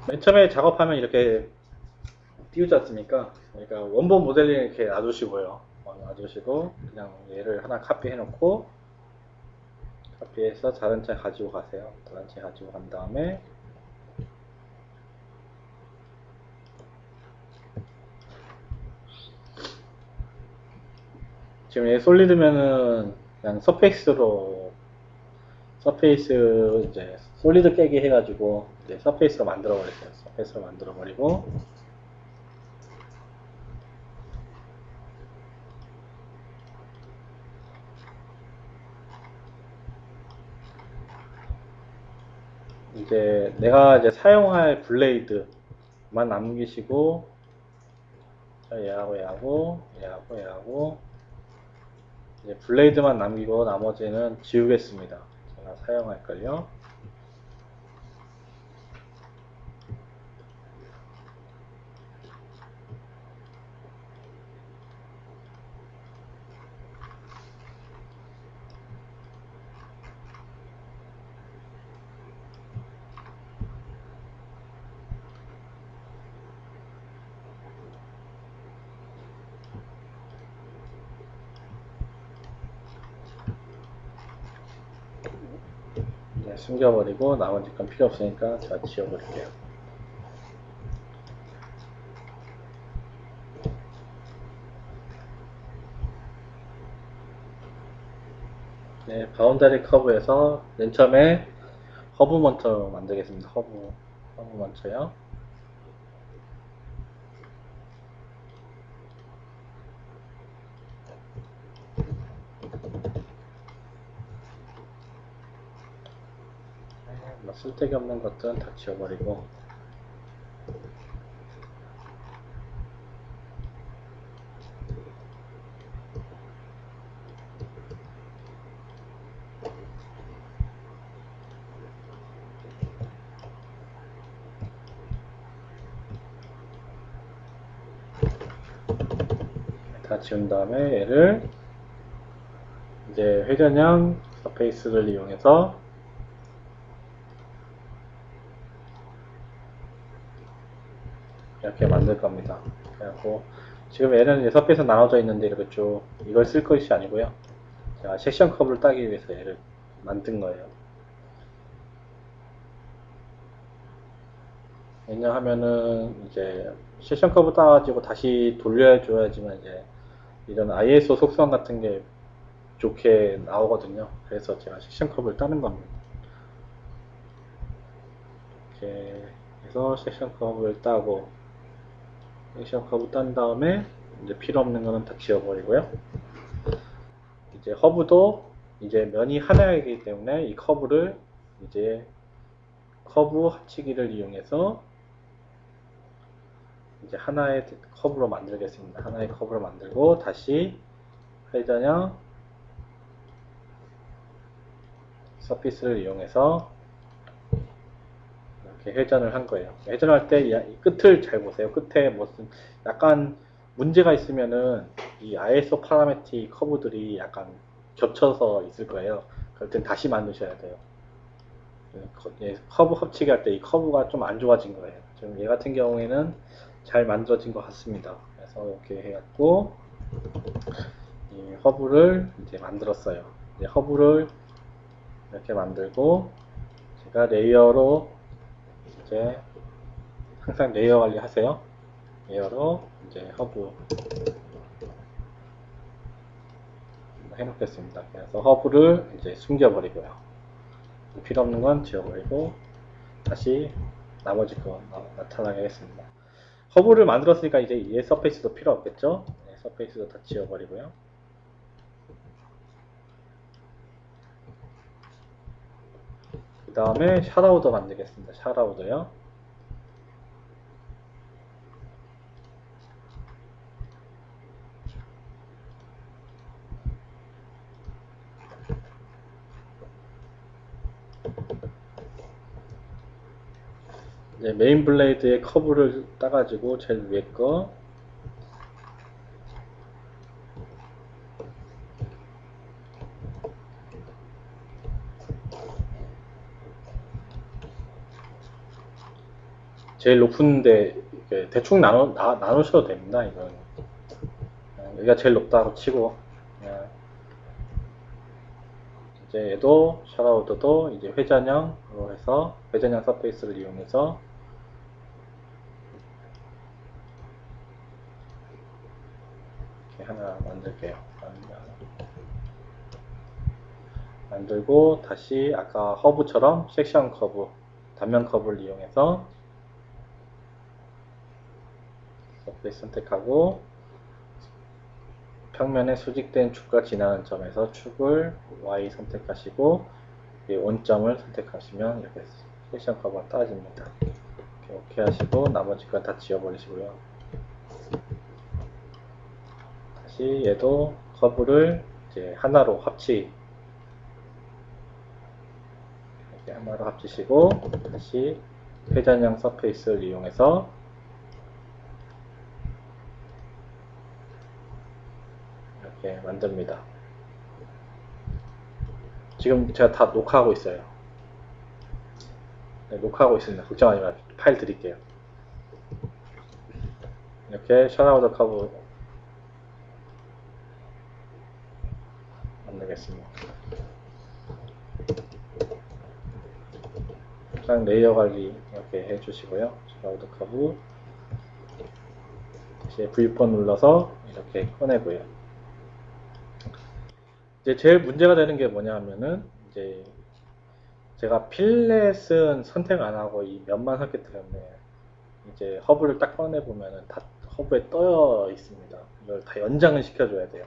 맨 처음에 작업하면 이렇게 띄우지 않습니까? 그러니까 원본 모델링 이렇게 놔두시고요. 놔두시고 그냥 얘를 하나 카피해 놓고 카피해서 다른 차 가지고 가세요. 다른 차 가지고 간 다음에 지금 얘 솔리드면은 그냥 서페이스 이제 솔리드 깨기 해가지고 이제 서페이스로 만들어 버렸어요. 서페이스로 만들어 버리고 이제 내가 이제 사용할 블레이드만 남기시고 자, 얘하고 이제 블레이드만 남기고 나머지는 지우겠습니다. 제가 사용할 걸요. 이제 숨겨버리고 나머지 건 필요 없으니까 제가 지워버릴게요. 네, 바운다리 커브에서 맨 처음에 허브 먼저 만들겠습니다. 허브 먼저요. 뭐 쓸데기 없는 것들은 다 지워버리고 다 지운 다음에 얘를 이제 회전형 서페이스를 이용해서 이렇게 만들 겁니다. 그래갖고 지금 얘는 이제 서페이스 나눠져 있는데 이렇게 쭉 이걸 쓸 것이 아니고요. 제가 섹션 커브를 따기 위해서 얘를 만든 거예요. 왜냐하면은 이제 섹션 커브 따가지고 다시 돌려줘야지만 이제 이런 ISO 속성 같은 게 좋게 나오거든요. 그래서 제가 섹션 커브를 따는 겁니다. 이렇게 해서 섹션 커브를 따고 섹션 커브 딴 다음에 이제 필요 없는 거는 다 지워버리고요. 이제 허브도 이제 면이 하나이기 때문에 이 커브를 이제 커브 합치기를 이용해서 이제 하나의 커브로 만들겠습니다. 하나의 커브로 만들고 다시 회전형 서피스를 이용해서 이렇게 회전을 한 거예요. 회전할 때 이 끝을 잘 보세요. 끝에 무슨 약간 문제가 있으면은 이 ISO 파라메틱 커브들이 약간 겹쳐서 있을 거예요. 그럴 땐 다시 만드셔야 돼요. 커브 합치기 할 때 이 커브가 좀 안 좋아진 거예요. 지금 얘 같은 경우에는 잘 만들어진 것 같습니다. 그래서 이렇게 해갖고 이 허브를 이제 만들었어요. 이제 허브를 이렇게 만들고 제가 레이어로 이제 항상 레이어 관리 하세요. 레이어로 이제 허브 해놓겠습니다. 그래서 허브를 이제 숨겨버리고요. 필요 없는 건 지워버리고 다시 나머지 거 나타나게 하겠습니다. 허브를 만들었으니까 이제 얘 서페이스도 필요 없겠죠? 네, 서페이스도 다 지워버리고요. 그 다음에 샤라우더 만들겠습니다. 샤라우더요. 이제 메인 블레이드의 커브를 따가지고 제일 위에 거 제일 높은데 이렇게 대충 나누셔도 됩니다. 이건 여기가 제일 높다고 치고 그냥 이제 얘도 샤라우드도 이제 회전형으로 해서 회전형 서페이스를 이용해서 이렇게 하나 만들게요. 만들고 다시 아까 허브처럼 섹션 커브, 단면 커브를 이용해서 서페이스 선택하고 평면에 수직된 축과 지나는 점에서 축을 Y 선택하시고 원점을 선택하시면 이렇게 섹션 커브가 따집니다. 이렇게 오케이 하시고 나머지 건 다 지워버리시고요. 다시 얘도 커브를 이제 하나로 하나로 합치시고 다시 회전형 서페이스를 이용해서 이렇게 만듭니다. 지금 제가 다 녹화하고 있어요. 네, 녹화하고 있습니다. 걱정하지 마세요. 파일 드릴게요. 이렇게 셔라우더 커브 만들겠습니다. 항상 레이어 관리 이렇게 해주시고요. 셔라우더 커브 다시 V4 눌러서 이렇게 꺼내고요. 이제 제일 문제가 되는 게 뭐냐 하면은 이제 제가 필렛은 선택 안 하고 이 면만 샀기 때문에 이제 허브를 딱 꺼내 보면은 다 허브에 떠 있습니다. 이걸 다 연장을 시켜줘야 돼요.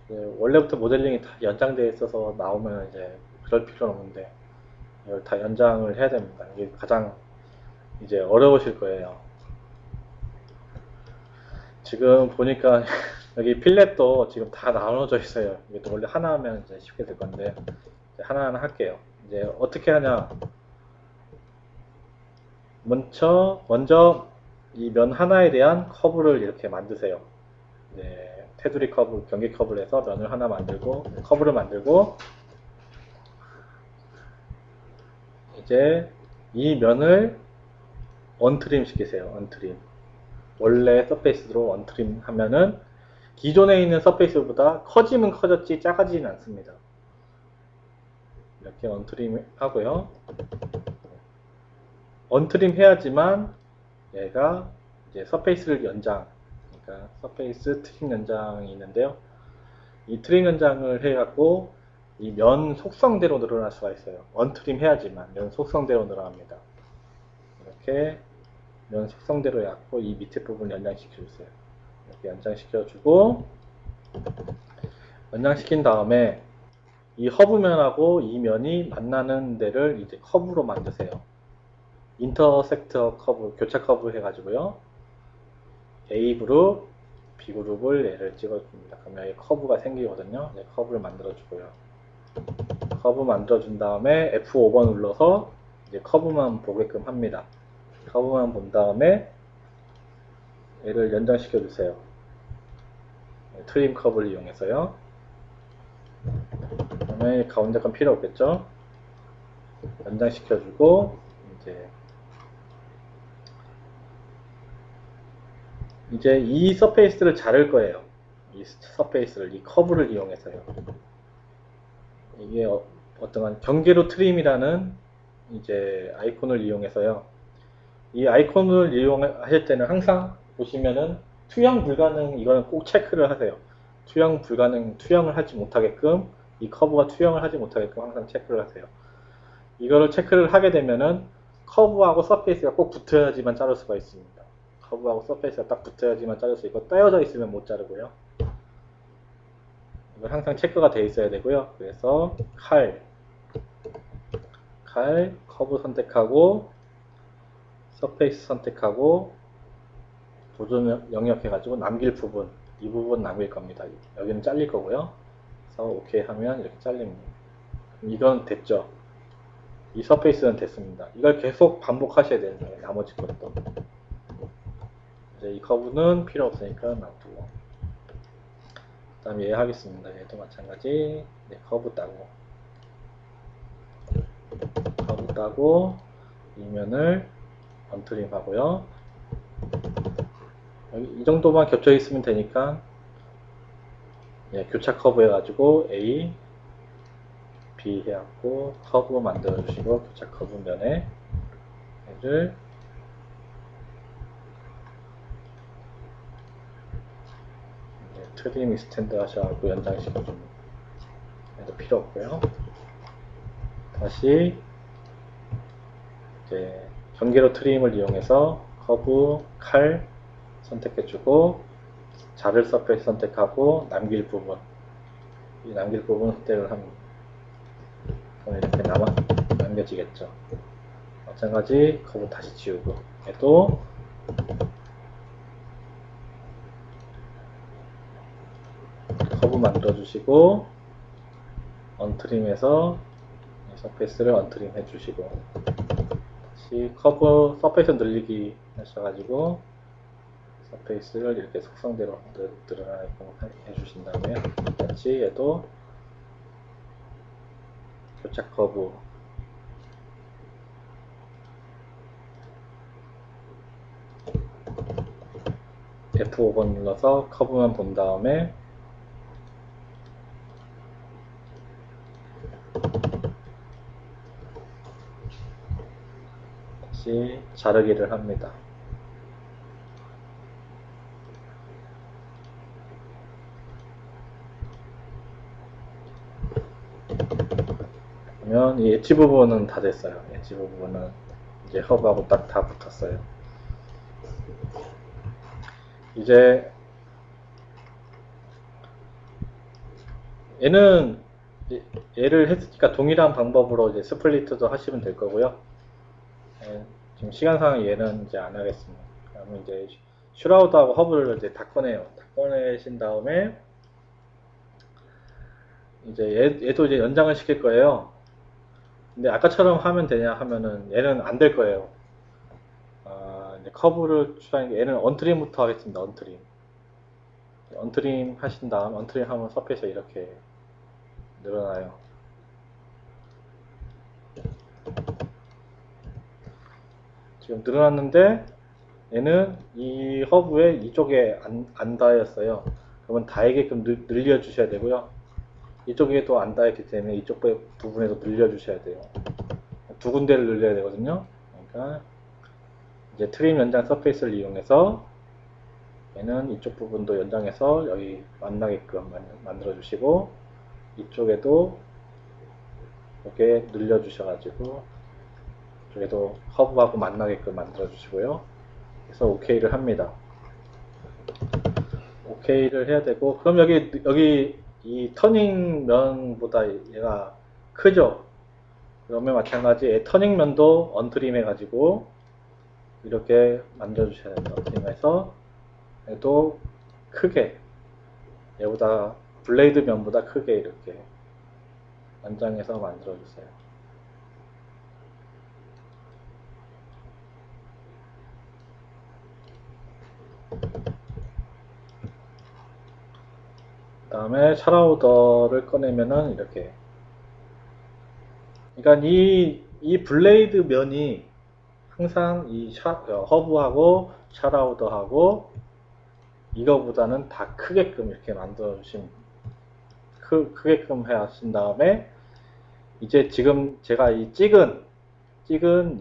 원래부터 모델링이 다 연장되어 있어서 나오면 이제 그럴 필요는 없는데 이걸 다 연장을 해야 됩니다. 이게 가장 이제 어려우실 거예요. 지금 보니까 여기 필렛도 지금 다 나눠져 있어요. 이게 원래 하나 하면 이제 쉽게 될 건데 하나하나 할게요. 이제 어떻게 하냐? 먼저 이 면 하나에 대한 커브를 이렇게 만드세요. 테두리 커브, 경계 커브를 해서 면을 하나 만들고 커브를 만들고 이제 이 면을 언트림 시키세요. 언트림. 원래 서페이스로 언트림 하면은 기존에 있는 서페이스보다 커지면 커졌지 작아지진 않습니다. 이렇게 언트림 하고요. 언트림 해야지만 얘가 이제 서페이스를 연장, 그러니까 서페이스 트림 연장이 있는데요. 이 트림 연장을 해갖고 이 면 속성대로 늘어날 수가 있어요. 언트림 해야지만 면 속성대로 늘어납니다. 이렇게 면 속성대로 해갖고 이 밑에 부분 연장시켜주세요. 이렇게 연장시켜주고 연장시킨 다음에 이 허브면하고 이 면이 만나는 데를 이제 커브로 만드세요. 인터섹터 커브, 교차 커브 해가지고요. A 그룹, B 그룹을 얘를 찍어줍니다. 그러면 여기 커브가 생기거든요. 네, 커브를 만들어주고요. 커브 만들어준 다음에 F5번 눌러서 이제 커브만 보게끔 합니다. 커브만 본 다음에 얘를 연장시켜 주세요. 트림 커브를 이용해서요. 그다음에 가운데 건 필요 없겠죠? 연장시켜 주고 이제 이 서페이스를 자를 거예요. 이 서페이스를, 이 커브를 이용해서요. 이게 어떠한 경계로 트림이라는 이제 아이콘을 이용해서요. 이 아이콘을 이용하실 때는 항상 보시면은 투영 불가능, 이거는 꼭 체크를 하세요. 투영 불가능, 투영을 하지 못하게끔, 이 커브가 투영을 하지 못하게끔 항상 체크를 하세요. 이거를 체크를 하게 되면은 커브하고 서페이스가 꼭 붙어야지만 자를 수가 있습니다. 커브하고 서페이스가 딱 붙어야지만 자를 수 있고 떼어져 있으면 못 자르고요. 이건 항상 체크가 되어 있어야 되고요. 그래서 칼, 커브 선택하고 서페이스 선택하고 보존 영역 해가지고 남길 부분, 이 부분 남길 겁니다. 여기는 잘릴 거고요. 그래서 오케이 하면 이렇게 잘립니다. 이건 됐죠. 이 서페이스는 됐습니다. 이걸 계속 반복하셔야 되는 거예요. 나머지 것도. 이제 이 커브는 필요 없으니까 놔두고. 그 다음에 얘 하겠습니다. 얘도 마찬가지. 네, 커브 따고. 이 면을 언트림 하고요. 여기 이 정도만 겹쳐 있으면 되니까 예, 교차 커브 해가지고 A, B 해갖고 커브 만들어 주시고 교차 커브 면에 얘를 트림 익스텐드 하셔갖고 연장시켜줍니다. 얘도 필요 없고요. 다시 이제 경계로 트림을 이용해서 커브, 칼 선택해주고 자를 서페이스 선택하고 남길 부분, 이 남길 부분 선택을 하면 이렇게 남겨지겠죠. 마찬가지 커브 다시 지우고 얘도 커브 만들어주시고 언트림해서 서페이스를 언트림 해주시고 다시 커브 서페이스 늘리기 하셔가지고 서페이스를 이렇게 속성대로 늘어나게끔 해주신 다음에 같이 얘도 교차 커브 F5번 눌러서 커브만 본 다음에 다시 자르기를 합니다. 그러면 이 엣지 부분은 다 됐어요. 엣지 부분은 이제 허브하고 딱 다 붙었어요. 이제 얘를 했으니까 동일한 방법으로 이제 스플리트도 하시면 될 거고요. 예, 지금 시간상 얘는 이제 안 하겠습니다. 그러면 이제 슈라우드하고 허브를 이제 다 꺼내요. 다 꺼내신 다음에 이제 얘도 이제 연장을 시킬 거예요. 근데 아까처럼 하면 되냐 하면은 얘는 안 될 거예요. 이제 커브를 추가하는 얘는 언트림부터 하겠습니다. 언트림 하신 다음 언트림 하면 서페이스가 이렇게 늘어나요. 지금 늘어났는데 얘는 이 허브에 이쪽에 안 닿였어요. 그러면 닿게끔 늘려 주셔야 되고요. 이쪽에도 안 닿았기 때문에 이쪽 부분에도 늘려 주셔야 돼요. 두 군데를 늘려야 되거든요. 그러니까 이제 트림 연장 서페이스를 이용해서 얘는 이쪽 부분도 연장해서 여기 만나게끔 만들어 주시고 이쪽에도 이렇게 늘려 주셔가지고 이쪽에도 허브하고 만나게끔 만들어 주시고요. 그래서 OK를 합니다. OK를 해야 되고 그럼 여기 이 터닝 면보다 얘가 크죠? 그러면 마찬가지 터닝 면도 언트림 해가지고 이렇게 만들어 주셔야 됩니다. 언트림해서 얘도 크게 얘보다 블레이드 면보다 크게 이렇게 연장해서 만들어 주세요. 그 다음에 샤라우더를 꺼내면은 이렇게 그러니까 이 블레이드 면이 항상 이 허브하고 샤라우더하고 이거보다는 다 크게끔 이렇게 만들어 주시면 크게끔 하신 다음에 이제 지금 제가 이 찍은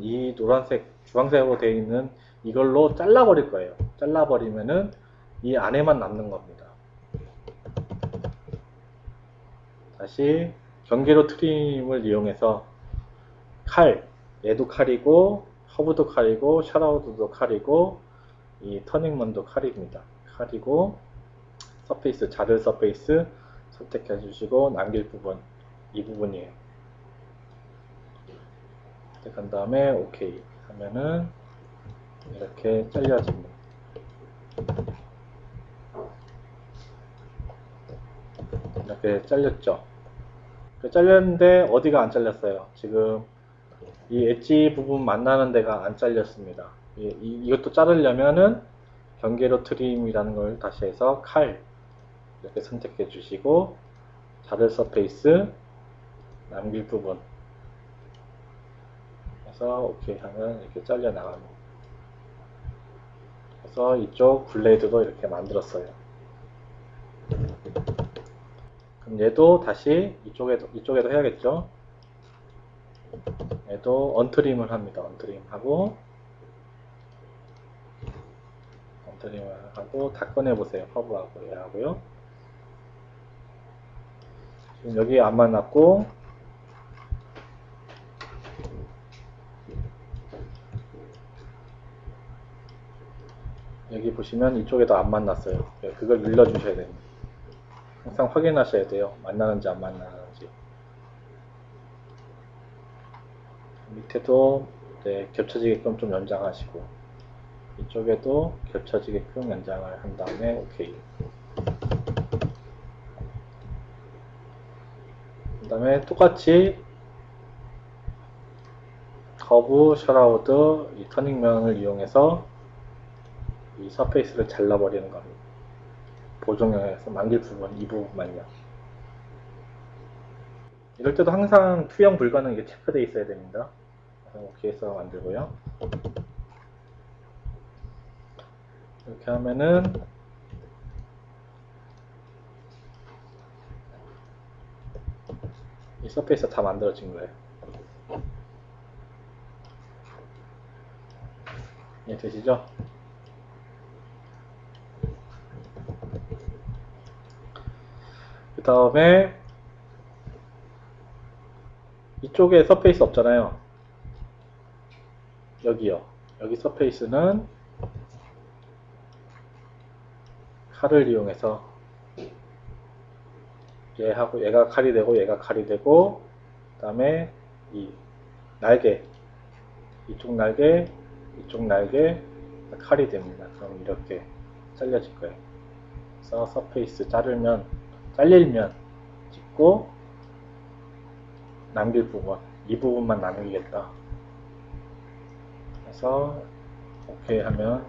이 노란색 주황색으로 되어 있는 이걸로 잘라 버릴 거예요. 잘라 버리면은 이 안에만 남는 겁니다. 다시 경계로 트림을 이용해서 얘도 칼이고 허브도 칼이고 샤라우드도 칼이고 이 터닝먼도 칼입니다. 칼이고 서페이스 자를 서페이스 선택해 주시고 남길 부분 이 부분이에요. 선택한 다음에 OK 하면은 이렇게 잘려집니다. 이렇게 잘렸죠. 잘렸는데 어디가 안 잘렸어요? 지금 이 엣지 부분 만나는 데가 안 잘렸습니다. 이것도 자르려면은 경계로 트림이라는 걸 다시 해서 칼 이렇게 선택해 주시고 자를 서페이스 남길 부분 그래서 오케이 하면 이렇게 잘려 나갑니다. 그래서 이쪽 블레이드도 이렇게 만들었어요. 그럼 얘도 다시 이쪽에도 해야겠죠? 얘도 언트림을 합니다. 언트림을 하고 다 꺼내보세요. 커브하고 얘하고요. 지금 여기 안 만났고, 여기 보시면 이쪽에도 안 만났어요. 그걸 눌러주셔야 됩니다. 항상 확인하셔야 돼요. 만나는지 안 만나는지. 밑에도 겹쳐지게끔 좀 연장하시고, 이쪽에도 겹쳐지게끔 연장을 한 다음에 오케이. 그 다음에 똑같이 커브, 셔라우드, 이 터닝면을 이용해서 이 서페이스를 잘라버리는 겁니다. 보정형에서 만길 부분, 이 부분만요. 이럴 때도 항상 투영 불가능 이게 체크되어 있어야 됩니다. 그래서 오케이 해서 만들고요. 이렇게 하면은 이 서페이스가 다 만들어진 거예요. 이해되시죠? 그 다음에 이쪽에 서페이스 없잖아요. 여기요. 여기 서페이스는 칼을 이용해서 얘하고 얘가 칼이 되고 얘가 칼이 되고 그 다음에 이 날개 이쪽 날개 칼이 됩니다. 그럼 이렇게 잘려질 거예요. 그래서 서페이스 잘릴면 찍고 남길 부분 이 부분만 남기겠다. 그래서 오케이 하면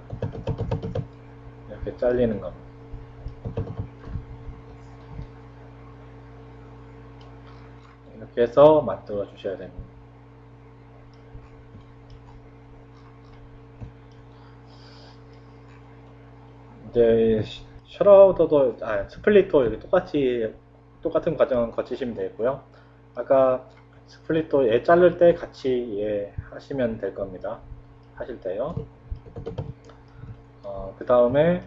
이렇게 잘리는 겁니다. 이렇게 해서 만들어 주셔야 됩니다. 이제 셔라우더도 스플리터 이렇게 똑같은 과정은 거치시면 되고요. 아까 스플리터 얘 자를 때 같이 얘 하시면 될 겁니다. 하실 때요. 그 다음에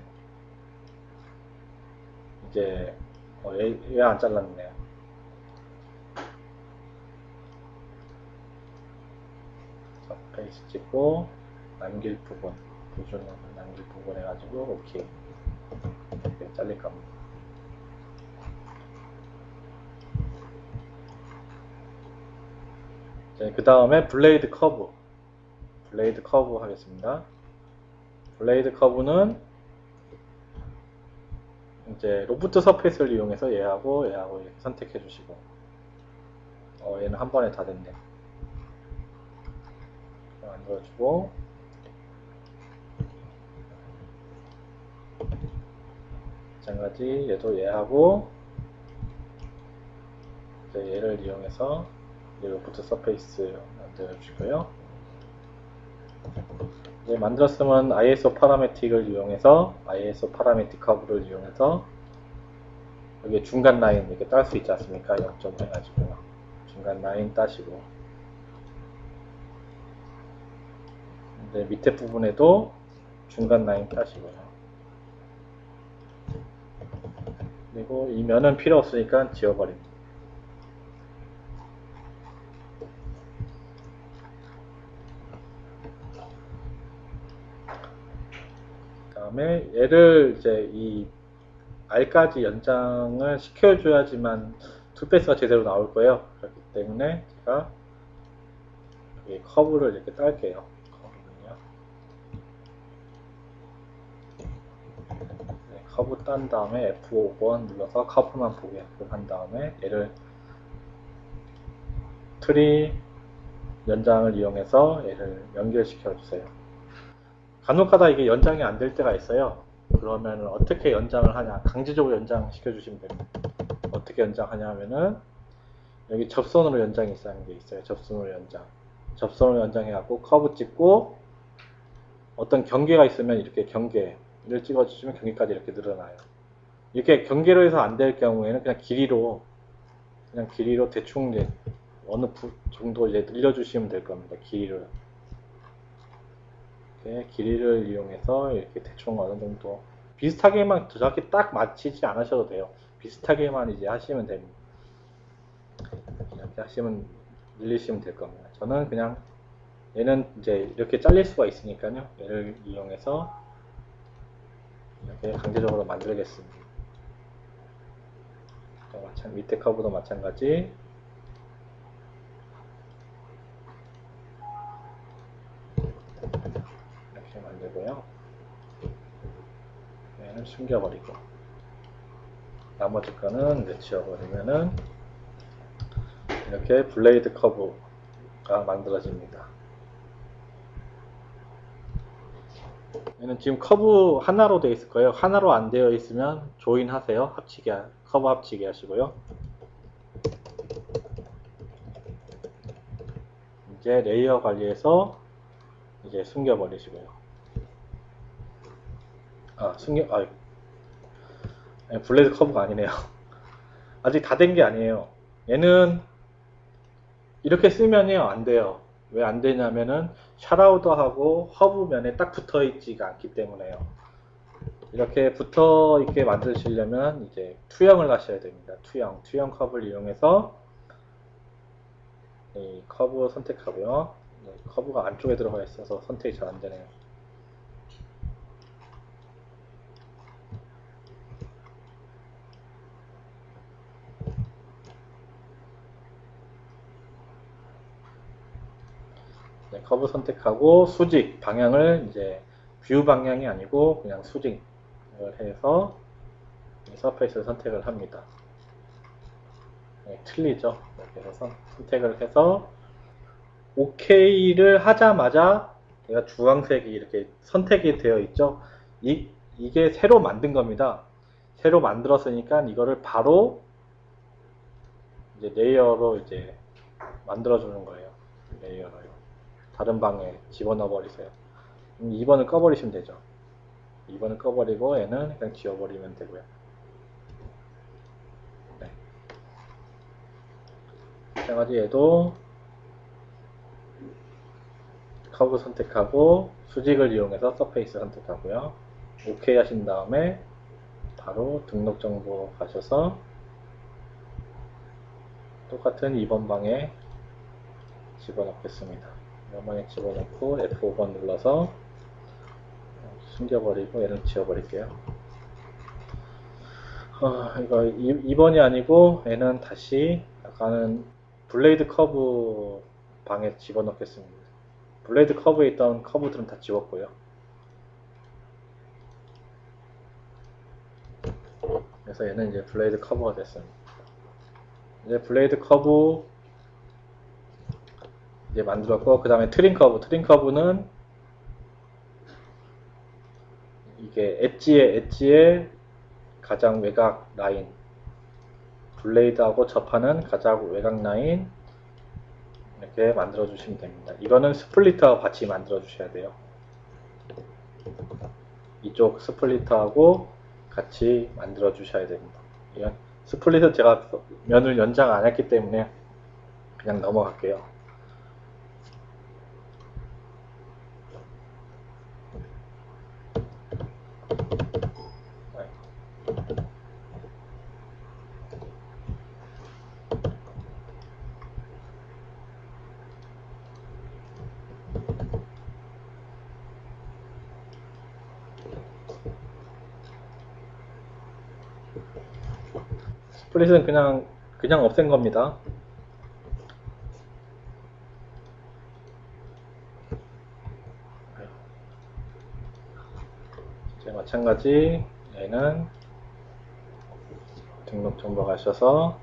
이제 얘 안 잘랐네요. 페이스 찍고 남길 부분 기준으로 남길 부분 해가지고 오케이 이렇게 잘릴 겁니다. 그 다음에 블레이드 커브 하겠습니다. 블레이드 커브는 이제 로프트 서페이스를 이용해서 얘하고 이렇게 선택해 주시고 얘는 한 번에 다 됐네. 만들어주고 마찬가지 얘도 얘하고 이제 얘를 이용해서 로프트 서페이스 만들어 주고요. 이제 만들었으면 ISO 파라메틱을 이용해서 ISO 파라메틱 커브를 이용해서 여기 중간 라인 이렇게 딸 수 있지 않습니까? 0점 해가지고 중간 라인 따시고 이제 밑에 부분에도 중간 라인 따시고요. 그리고 이 면은 필요 없으니까 지워버립니다. 그 다음에 얘를 이제 이 R까지 연장을 시켜줘야지만 투페이스가 제대로 나올 거예요. 그렇기 때문에 제가 여기 커브를 이렇게 딸게요. 커브 딴 다음에 F5번 눌러서 커브만 보게 한 다음에 얘를 트리 연장을 이용해서 얘를 연결시켜 주세요. 간혹가다 이게 연장이 안 될 때가 있어요. 그러면 어떻게 연장을 하냐, 강제적으로 연장시켜 주시면 됩니다. 어떻게 연장하냐 하면은 여기 접선으로 연장이 있는 게 있어요. 접선으로 연장. 접선을 연장해갖고 커브 찍고 어떤 경계가 있으면 이렇게 경계를 찍어주시면 경계까지 이렇게 늘어나요. 이렇게 경계로 해서 안 될 경우에는 그냥 길이로 대충 이제 어느 정도 이제 늘려주시면 될 겁니다. 길이를. 이렇게 길이를 이용해서 이렇게 대충 어느 정도 비슷하게만 정확히 딱 맞추지 않으셔도 돼요. 비슷하게만 이제 하시면 됩니다. 이렇게 하시면 늘리시면 될 겁니다. 저는 그냥 얘는 이제 이렇게 잘릴 수가 있으니까요. 얘를 이용해서 이렇게 강제적으로 만들겠습니다. 밑에 커브도 마찬가지. 이렇게 만들고요. 얘는 숨겨버리고 나머지 거는 이제 지워버리면은 이렇게 블레이드 커브가 만들어집니다. 얘는 지금 커브 하나로 되어 있을 거예요. 하나로 안 되어 있으면 조인 하세요. 커브 합치기 하시고요. 이제 레이어 관리해서 이제 숨겨버리시고요. 블레이드 커브가 아니네요. 아직 다 된 게 아니에요. 얘는 이렇게 쓰면요 안 돼요. 왜 안 되냐면은 샤라우더하고 허브면에 딱 붙어 있지가 않기 때문에요. 이렇게 붙어 있게 만드시려면 이제 투영을 하셔야 됩니다. 투영 커브를 이용해서 이 커브 선택하고요. 커브가 안쪽에 들어가 있어서 선택이 잘 안 되네요. 커브 선택하고 수직 방향을 이제 뷰 방향이 아니고 그냥 수직을 해서 서페이스를 선택을 합니다. 틀리죠. 이렇게 해서 선택을 해서 OK를 하자마자 얘가 주황색이 이렇게 선택이 되어 있죠. 이게 새로 만든 겁니다. 새로 만들었으니까 이거를 바로 이제 레이어로 이제 만들어 주는 거예요. 레이어로요. 다른 방에 집어넣어 버리세요. 2번을 꺼버리시면 되죠. 2번을 꺼버리고 얘는 그냥 지워버리면 되고요. 네. 마찬가지 얘도 커브 선택하고 수직을 이용해서 서페이스 선택하고요. OK 하신 다음에 바로 등록 정보 가셔서 똑같은 2번 방에 집어넣겠습니다. 2번 방에 집어넣고 F5번 눌러서 숨겨버리고 얘는 지워버릴게요. 이거 2번이 아니고 얘는 다시 아까는 블레이드 커브 방에 집어넣겠습니다. 블레이드 커브에 있던 커브들은 다 지웠고요. 그래서 얘는 이제 블레이드 커브가 됐습니다. 이제 블레이드 커브 이제 만들었고, 그 다음에 트림 커브. 트림 커브는 이게 엣지의 가장 외곽 라인, 블레이드하고 접하는 가장 외곽 라인 이렇게 만들어 주시면 됩니다. 이거는 스플리터와 같이 만들어 주셔야 돼요. 이쪽 스플리터하고 같이 만들어 주셔야 됩니다. 이건 스플리터 제가 면을 연장 안 했기 때문에 그냥 넘어갈게요. 스플릿은 그냥 없앤 겁니다. 이제 마찬가지 얘는 등록 정보 가셔서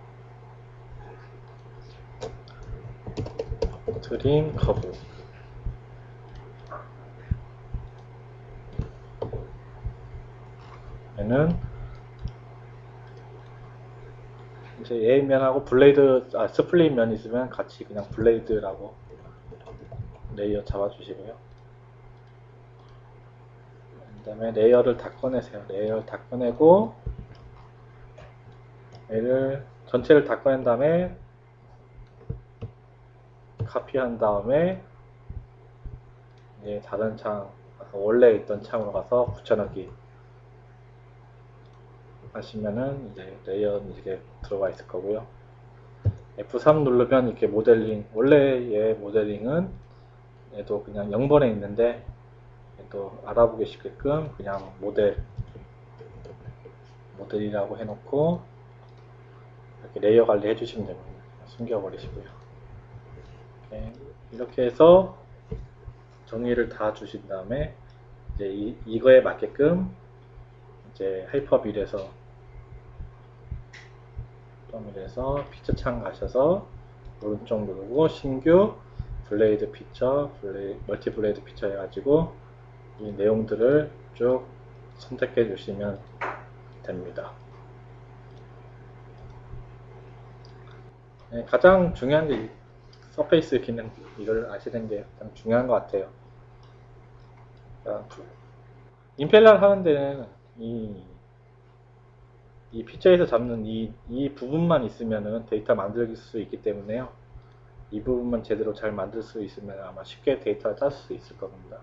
트림 커브 얘는 이제 A 면하고 블레이드 스플릿 면 있으면 같이 그냥 블레이드라고 레이어 잡아주시고요. 그 다음에 레이어를 다 꺼내세요. 레이어를 다 꺼내고 얘를 전체를 다 꺼낸 다음에 카피한 다음에 이제 다른 창 원래 있던 창으로 가서 붙여넣기 하시면은 이제 레이어는 이렇게 들어가 있을 거고요. F3 누르면 이렇게 모델링, 원래의 모델링은 얘도 그냥 0번에 있는데 얘도 알아보기 쉽게끔 그냥 모델이라고 해놓고 이렇게 레이어 관리 해주시면 됩니다. 숨겨버리시고요. 이렇게 해서 정의를 다 주신 다음에 이제 이거에 맞게끔 이제 하이퍼빌에서 피처 창 가셔서 오른쪽 누르고 신규 블레이드 피처, 멀티 블레이드 피처 해가지고 이 내용들을 쭉 선택해 주시면 됩니다. 네, 가장 중요한 게 서페이스 기능, 이걸 아시는 게 가장 중요한 것 같아요. 임펠러를 하는 데는 이 피처에서 잡는 이 부분만 있으면은 데이터 만들 수 있기 때문에요. 이 부분만 제대로 잘 만들 수 있으면 아마 쉽게 데이터를 짤 수 있을 겁니다.